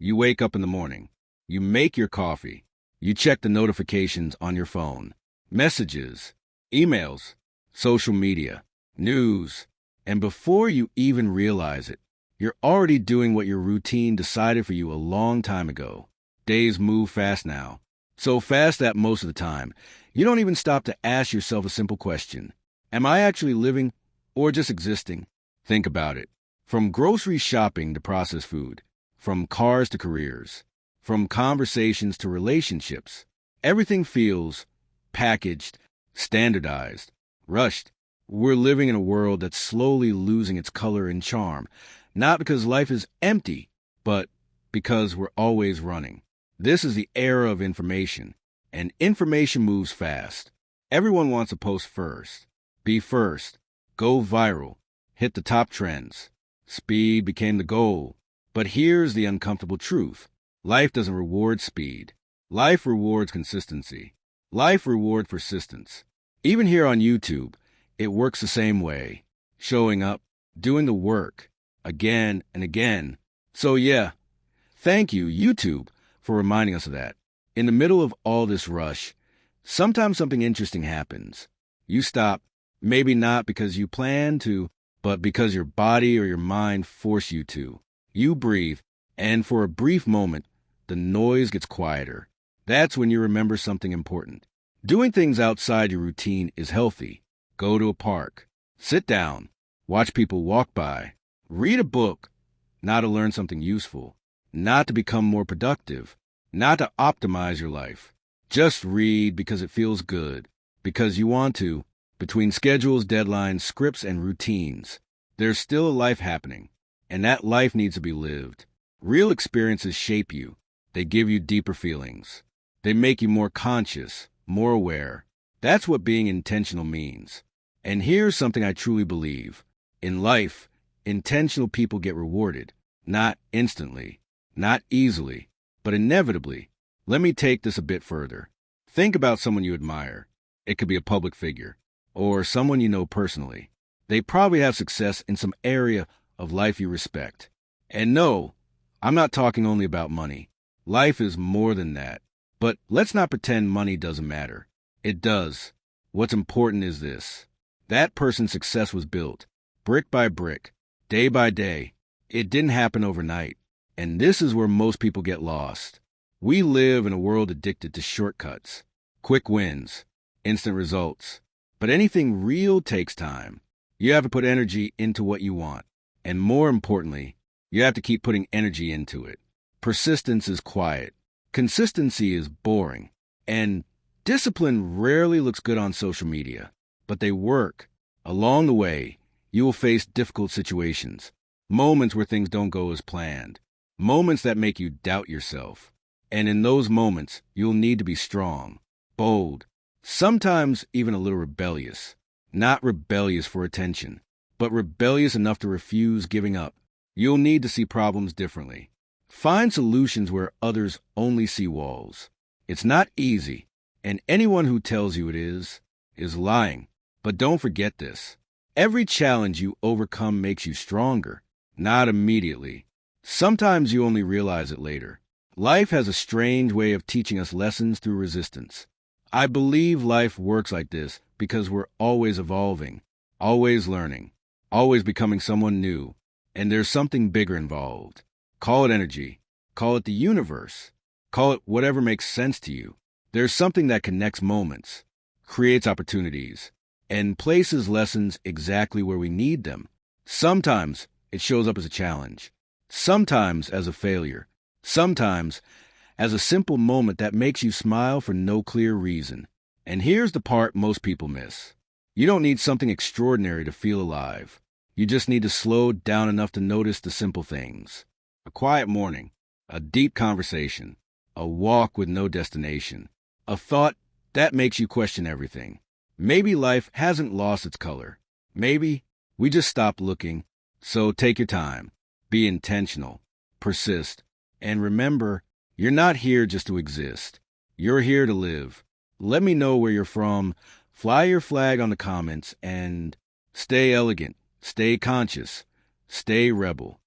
You wake up in the morning. You make your coffee. You check the notifications on your phone. Messages, emails, social media, news. And before you even realize it, you're already doing what your routine decided for you a long time ago. Days move fast now. So fast that most of the time, you don't even stop to ask yourself a simple question. Am I actually living or just existing? Think about it. From grocery shopping to processed food, from cars to careers, from conversations to relationships, everything feels packaged, standardized, rushed. We're living in a world that's slowly losing its color and charm, not because life is empty, but because we're always running. This is the era of information, and information moves fast. Everyone wants to post first, be first, go viral, hit the top trends. Speed became the goal. But here's the uncomfortable truth. Life doesn't reward speed. Life rewards consistency. Life rewards persistence. Even here on YouTube, it works the same way. Showing up, doing the work, again and again. So yeah, thank you, YouTube, for reminding us of that. In the middle of all this rush, sometimes something interesting happens. You stop, maybe not because you plan to, but because your body or your mind force you to. You breathe, and for a brief moment, the noise gets quieter. That's when you remember something important. Doing things outside your routine is healthy. Go to a park, sit down, watch people walk by, read a book, not to learn something useful, not to become more productive, not to optimize your life. Just read because it feels good, because you want to. Between schedules, deadlines, scripts, and routines, there's still a life happening, and that life needs to be lived. Real experiences shape you. They give you deeper feelings. They make you more conscious, more aware. That's what being intentional means. And here's something I truly believe. In life, intentional people get rewarded, not instantly, not easily, but inevitably. Let me take this a bit further. Think about someone you admire. It could be a public figure, or someone you know personally. They probably have success in some area of life you respect. And no, I'm not talking only about money. Life is more than that. But let's not pretend money doesn't matter. It does. What's important is this. That person's success was built, brick by brick, day by day. It didn't happen overnight. And this is where most people get lost. We live in a world addicted to shortcuts, quick wins, instant results. But anything real takes time. You have to put energy into what you want. And more importantly, you have to keep putting energy into it. Persistence is quiet. Consistency is boring. And discipline rarely looks good on social media. But they work. Along the way, you will face difficult situations. Moments where things don't go as planned. Moments that make you doubt yourself. And in those moments, you'll need to be strong, bold, sometimes even a little rebellious. Not rebellious for attention, but rebellious enough to refuse giving up. You'll need to see problems differently. Find solutions where others only see walls. It's not easy, and anyone who tells you it is lying. But don't forget this. Every challenge you overcome makes you stronger, not immediately. Sometimes you only realize it later. Life has a strange way of teaching us lessons through resistance. I believe life works like this because we're always evolving, always learning, always becoming someone new, and there's something bigger involved. Call it energy, call it the universe, call it whatever makes sense to you. There's something that connects moments, creates opportunities, and places lessons exactly where we need them. Sometimes it shows up as a challenge, sometimes as a failure, sometimes as a simple moment that makes you smile for no clear reason. And here's the part most people miss. You don't need something extraordinary to feel alive. You just need to slow down enough to notice the simple things. A quiet morning, a deep conversation, a walk with no destination, a thought that makes you question everything. Maybe life hasn't lost its color. Maybe we just stopped looking. So take your time, be intentional, persist, and remember, you're not here just to exist. You're here to live. Let me know where you're from. Fly your flag on the comments and stay elegant, stay conscious, stay rebel.